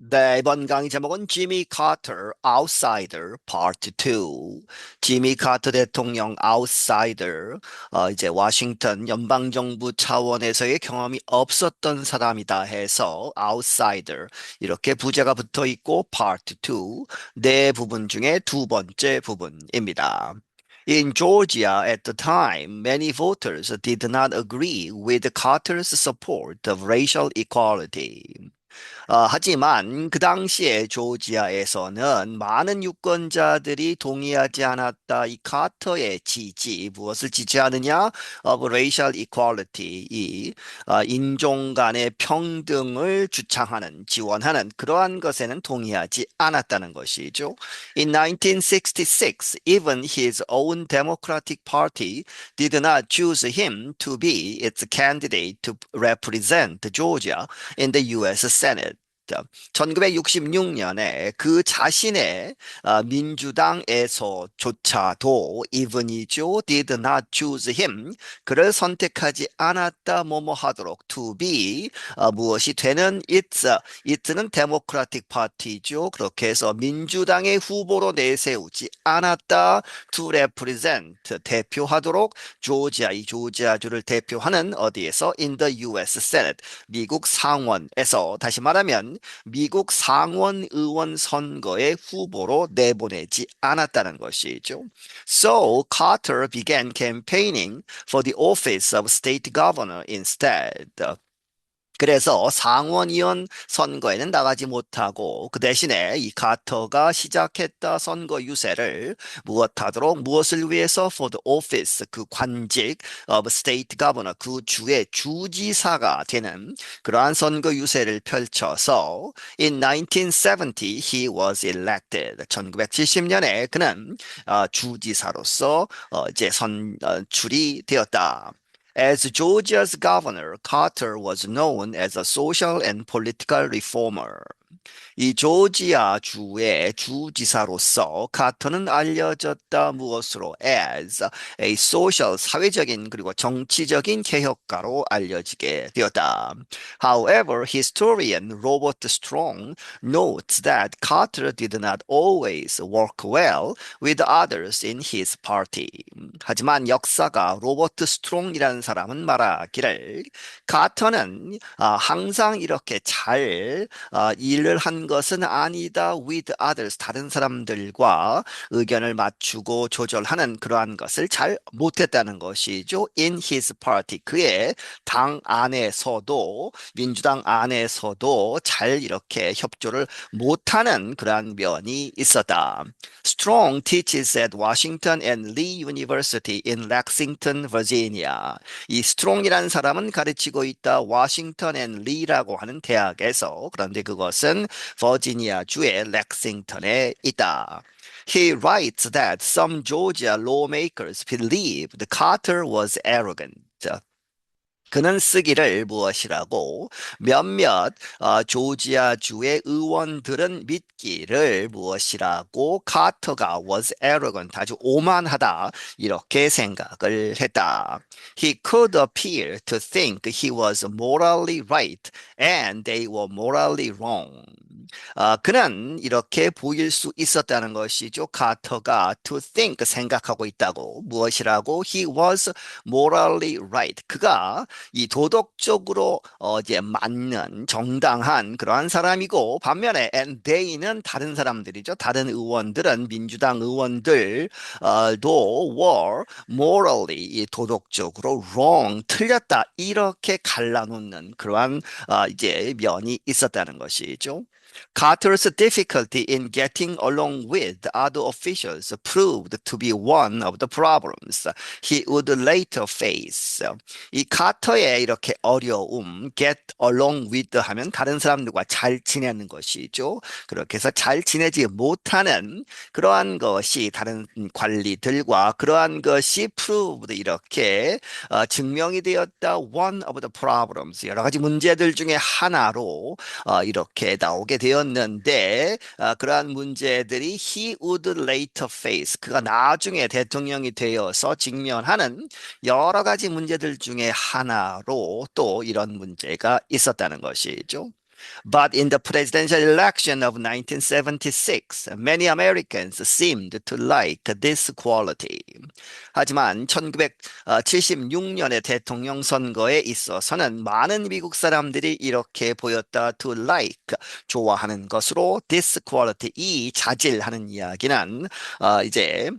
네, 이번 강의 제목은 지미 카터 아웃사이더 파트 2. 지미 카터 대통령 아웃사이더, 이제 워싱턴 연방정부 차원에서의 경험이 없었던 사람이다 해서 아웃사이더 이렇게 부제가 붙어 있고 파트 2, 네 부분 중에 두 번째 부분입니다. In Georgia at the time, many voters did not agree with Carter's support of racial equality. 하지만 그 당시에 조지아에서는 많은 유권자들이 동의하지 않았다. 이 카터의 지지, 무엇을 지지하느냐? of racial equality, 이 인종 간의 평등을 주창하는, 지원하는 그러한 것에는 동의하지 않았다는 것이죠. In 1966, even his own Democratic Party did not choose him to be its candidate to represent Georgia in the U.S. Senate. 1966년에 그 자신의 민주당에서조차도 even이죠. did not choose him. 그를 선택하지 않았다. 뭐뭐 하도록 to be 무엇이 되는 it는 데모크라틱 파티죠. 그렇게 해서 민주당의 후보로 내세우지 않았다. to represent 대표하도록 조지아 이 조지아주를 대표하는 어디에서 in the U.S. Senate 미국 상원에서 다시 말하면 미국 상원 의원 선거의 후보로 내보내지 않았다는 것이죠. So Carter began campaigning for the office of state governor instead. 그래서 상원의원 선거에는 나가지 못하고 그 대신에 이 카터가 시작했다 선거 유세를 무엇하도록 무엇을 위해서 for the office 그 관직 of state governor 그 주의 주지사가 되는 그러한 선거 유세를 펼쳐서 in 1970 he was elected 1970년에 그는 주지사로서 이제 선출이 되었다. As Georgia's governor, Carter was known as a social and political reformer. 이 조지아 주의 주지사로서 카터는 알려졌다 무엇으로 as a social 사회적인 그리고 정치적인 개혁가로 알려지게 되었다. However, historian Robert Strong notes that Carter did not always work well with others in his party. 하지만 역사가 로버트 스트롱이라는 사람은 말하기를 카터는 항상 이렇게 잘 일을 한 것은 아니다 with others 다른 사람들과 의견을 맞추고 조절하는 그러한 것을 잘 못했다는 것이죠. In his party 그의 당 안에서도 민주당 안에서도 잘 이렇게 협조를 못하는 그러한 면이 있었다. Strong teaches at Washington and Lee University in Lexington, Virginia. 이 스트롱이라는 사람은 가르치고 있다 워싱턴 앤 리라고 하는 대학에서 그런데 그것은 버지니아주의 렉싱턴에 있다. He writes that some Georgia lawmakers believed Carter was arrogant. 그는 쓰기를 무엇이라고 몇몇 조지아주의 의원들은 믿기를 무엇이라고 카터가 was arrogant 아주 오만하다 이렇게 생각을 했다. He could appear to think he was morally right and they were morally wrong. 그는 이렇게 보일 수 있었다는 것이죠. 카터가 to think 생각하고 있다고 무엇이라고 he was morally right. 그가 이 도덕적으로 이제 맞는 정당한 그러한 사람이고 반면에 and they는 다른 사람들이죠. 다른 의원들은 민주당 의원들도 were morally 이 도덕적으로 wrong 틀렸다 이렇게 갈라놓는 그러한 이제 면이 있었다는 것이죠. Carter's difficulty in getting along with other officials proved to be one of the problems he would later face. 이 카터의 이렇게 어려움, get along with 하면 다른 사람들과 잘 지내는 것이죠. 그렇게 해서 잘 지내지 못하는 그러한 것이 다른 관리들과 그러한 것이 proved 이렇게 증명이 되었다. One of the problems. 여러 가지 문제들 중에 하나로 이렇게 나오게 되었는데 그러한 문제들이 he would later face 그가 나중에 대통령이 되어서 직면하는 여러 가지 문제들 중에 하나로 또 이런 문제가 있었다는 것이죠. But in the presidential election of 1976, many Americans seemed to like this quality. 하지만 1976년의 대통령 선거에 있어서는 많은 미국 사람들이 이렇게 보였다. To like, 좋아하는 것으로 this quality, 이 자질하는 이야기는 이제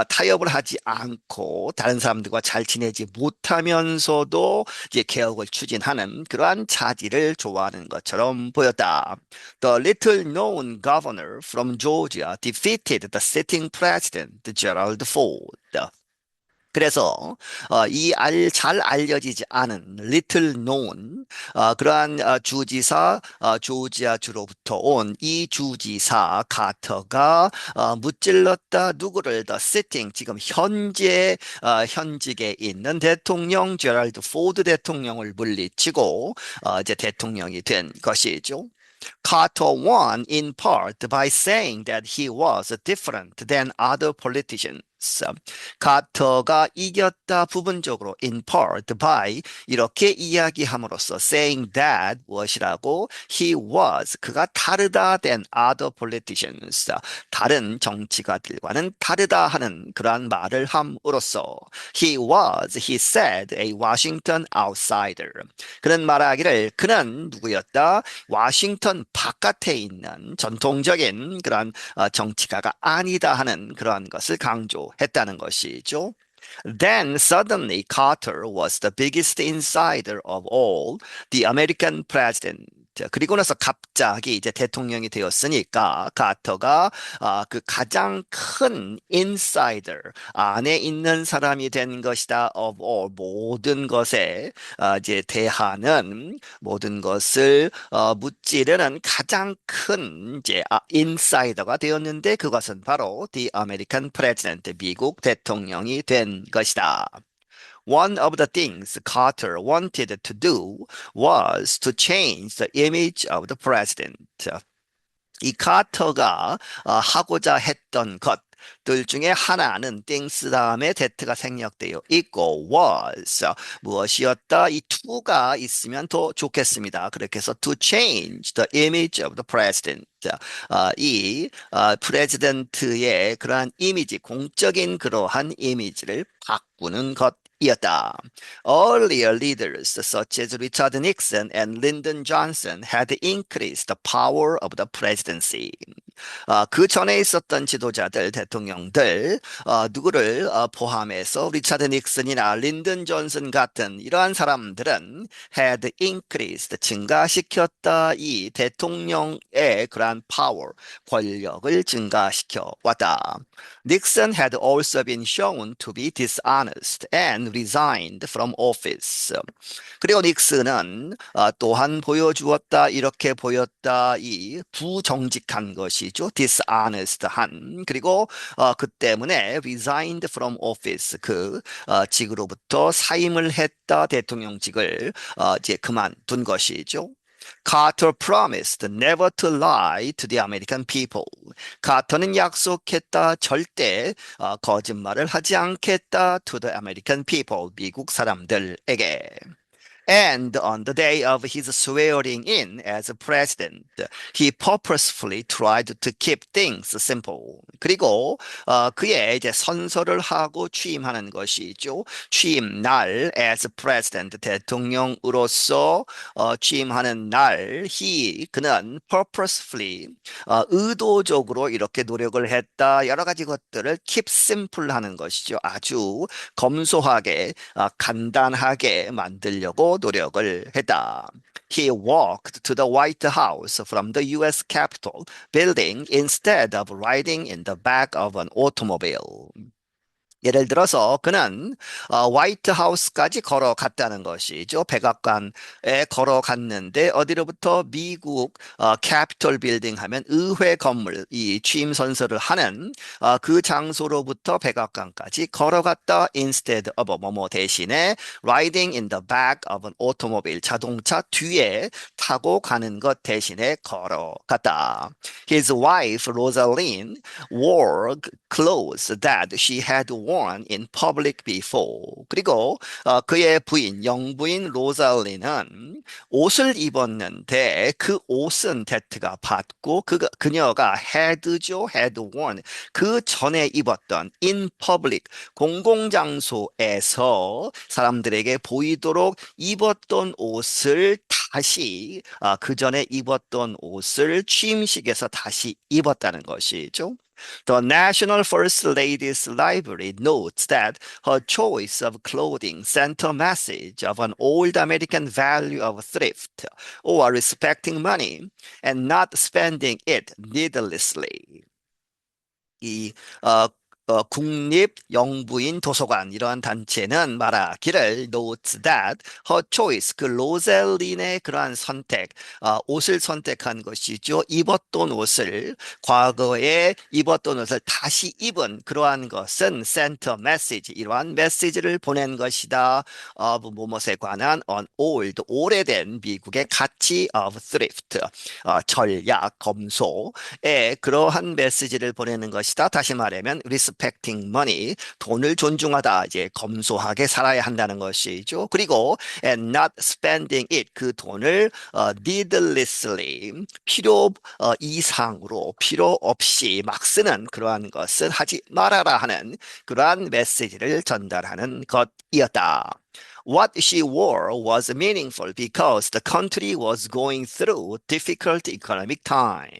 타협을 하지 않고 다른 사람들과 잘 지내지 못하면서도 이제 개혁을 추진하는 그러한 자질을 좋아하는 것처럼 보였다. The little known governor from Georgia defeated the sitting president, Gerald Ford. 그래서 잘 알려지지 않은 little known 그러한 주지사 조지아주로부터 온 이 주지사 카터가 무찔렀다 누구를 the sitting 지금 현재 현직에 있는 대통령 제랄드 포드 대통령을 물리치고 이제 대통령이 된 것이죠. Carter won in part by saying that he was different than other politicians. 카터가 이겼다 부분적으로 in part by 이렇게 이야기함으로써 saying that 무엇이라고 he was 그가 다르다 than other politicians 다른 정치가들과는 다르다 하는 그러한 말을 함으로써 he said a Washington outsider 그는 말하기를 그는 누구였다 와싱턴 바깥에 있는 전통적인 그러한 정치가가 아니다 하는 그러한 것을 강조했다는 것이죠. Then suddenly Carter was the biggest insider of all the American president. 그리고 나서 갑자기 이제 대통령이 되었으니까 카터가 그 가장 큰 인사이더 안에 있는 사람이 된 것이다 of all 모든 것에 이제 대하는 모든 것을 무찌르는 가장 큰 이제 인사이더가 되었는데 그것은 바로 the American president 미국 대통령이 된 것이다. One of the things Carter wanted to do was to change the image of the president. 이 카터가 하고자 했던 것들 중에 하나는 things 다음에 that가 생략되어 있고 was 무엇이었다? 이 to가 있으면 더 좋겠습니다. 그렇게 해서 to change the image of the president. 이 프레지던트의 그러한 이미지, 공적인 그러한 이미지를 바꾸는 것. 이었다. Earlier leaders such as Richard Nixon and Lyndon Johnson had increased the power of the presidency. 그 전에 있었던 지도자들, 대통령들, 누구를 포함해서 리차드 닉슨이나 린든 존슨 같은 이러한 사람들은 had increased, 증가시켰다. 이 대통령의 그러한 power, 권력을 증가시켜 왔다. Nixon had also been shown to be dishonest and resigned from office. 그리고 닉슨은 또한 보여주었다, 이렇게 보였다, 이 부정직한 것이죠. dishonest한. 그리고 그 때문에 resigned from office, 그 직으로부터 사임을 했다, 대통령직을 이제 그만둔 것이죠. Carter promised never to lie to the American people. 카터는 약속했다 절대 거짓말을 하지 않겠다 to the American people. 미국 사람들에게. And on the day of his swearing in as president, he purposefully tried to keep things simple. 그리고 그의 이제 선서를 하고 취임하는 것이죠. 취임 날 as president 대통령으로서 취임하는 날 그는 purposefully 의도적으로 이렇게 노력을 했다. 여러 가지 것들을 keep simple 하는 것이죠. 아주 검소하게 간단하게 만들려고 노력을 했다. He walked to the White House from the U.S. Capitol building instead of riding in the back of an automobile. 예를 들어서 그는 화이트 하우스까지 걸어갔다는 것이죠. 백악관에 걸어갔는데 어디로부터 미국 캐피톨 빌딩 하면 의회 건물 이 취임 선서를 하는 그 장소로부터 백악관까지 걸어갔다. instead of 뭐뭐 대신에 riding in the back of an automobile 자동차 뒤에 타고 가는 것 대신에 걸어갔다. His wife Rosalind wore clothes that she had worn worn in public before. 그리고 그의 부인, 영부인 로잘리는 옷을 입었는데 그 옷은 데트가 받고 그녀가 had죠, had worn. 그 전에 입었던 in public, 공공장소에서 사람들에게 보이도록 입었던 옷을 다시 그 전에 입었던 옷을 취임식에서 다시 입었다는 것이죠. The National First Lady's Library notes that her choice of clothing sent a message of an old American value of thrift or respecting money and not spending it needlessly. 이 어, 국립영부인 도서관 이러한 단체는 말하기를 notes that her choice 그 로셀린의 그러한 선택 옷을 선택한 것이죠. 입었던 옷을 과거에 입었던 옷을 다시 입은 그러한 것은 sent a message 이러한 메시지를 보낸 것이다. of 무엇에 관한 on old 오래된 미국의 가치 of thrift 전략 검소에 그러한 메시지를 보내는 것이다. 다시 말하면 respecting money 돈을 존중하다 이제 검소하게 살아야 한다는 것이죠. 그리고 and not spending it 그 돈을 needlessly 필요 이상으로 필요 없이 막 쓰는 그러한 것은 하지 말아라 하는 그러한 메시지를 전달하는 것이었다. What she wore was meaningful because the country was going through difficult economic times.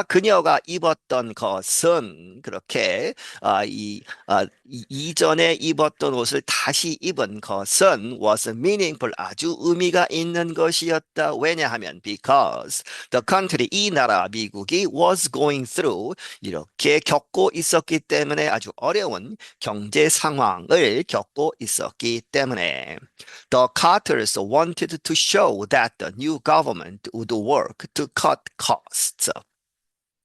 그녀가 입었던 것은 그렇게 이전에 입었던 옷을 다시 입은 것은 was meaningful 아주 의미가 있는 것이었다. 왜냐하면 because the country 이 나라 미국이 was going through 이렇게 겪고 있었기 때문에 아주 어려운 경제 상황을 겪고 있었기 때문에 The Carters wanted to show that the new government would work to cut costs.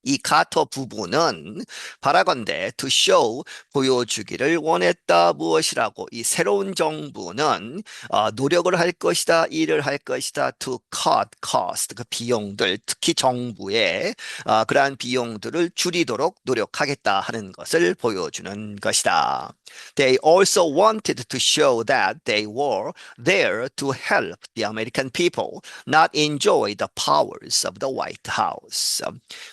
이 카터 부부는 바라건대 to show 보여주기를 원했다 무엇이라고 이 새로운 정부는 노력을 할 것이다 일을 할 것이다 to cut cost 그 비용들 특히 정부의 그러한 비용들을 줄이도록 노력하겠다 하는 것을 보여주는 것이다. They also wanted to show that they were there to help the American people, not enjoy the powers of the White House.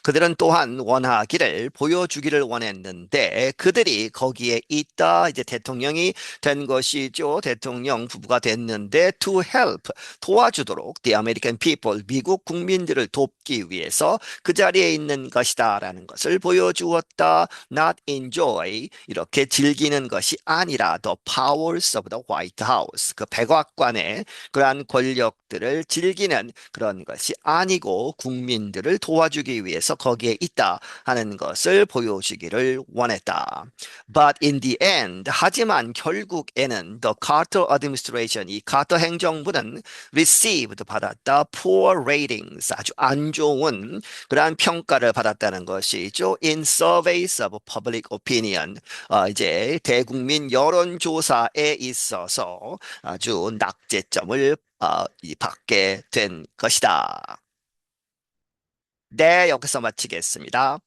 그들은 또한 원하기를 보여주기를 원했는데 그들이 거기에 있다 이제 대통령이 된 것이죠. 대통령 부부가 됐는데 to help 도와주도록 the American people 미국 국민들을 돕기 위해서 그 자리에 있는 것이다라는 것을 보여주었다. Not enjoy 이렇게 즐기는 것이 아니라 the powers of the White House 그 백악관의 그러한 권력들을 즐기는 그런 것이 아니고 국민들을 도와주기 위해서 거기에 있다 하는 것을 보여주기를 원했다. But in the end, 하지만 결국에는 the Carter administration, 이 카터 행정부는 received 받았다, poor ratings, 아주 안 좋은 그러한 평가를 받았다는 것이죠. In surveys of public opinion, 이제 대국민 여론조사에 있어서 아주 낙제점을 받게 된 것이다. 네, 여기서 마치겠습니다.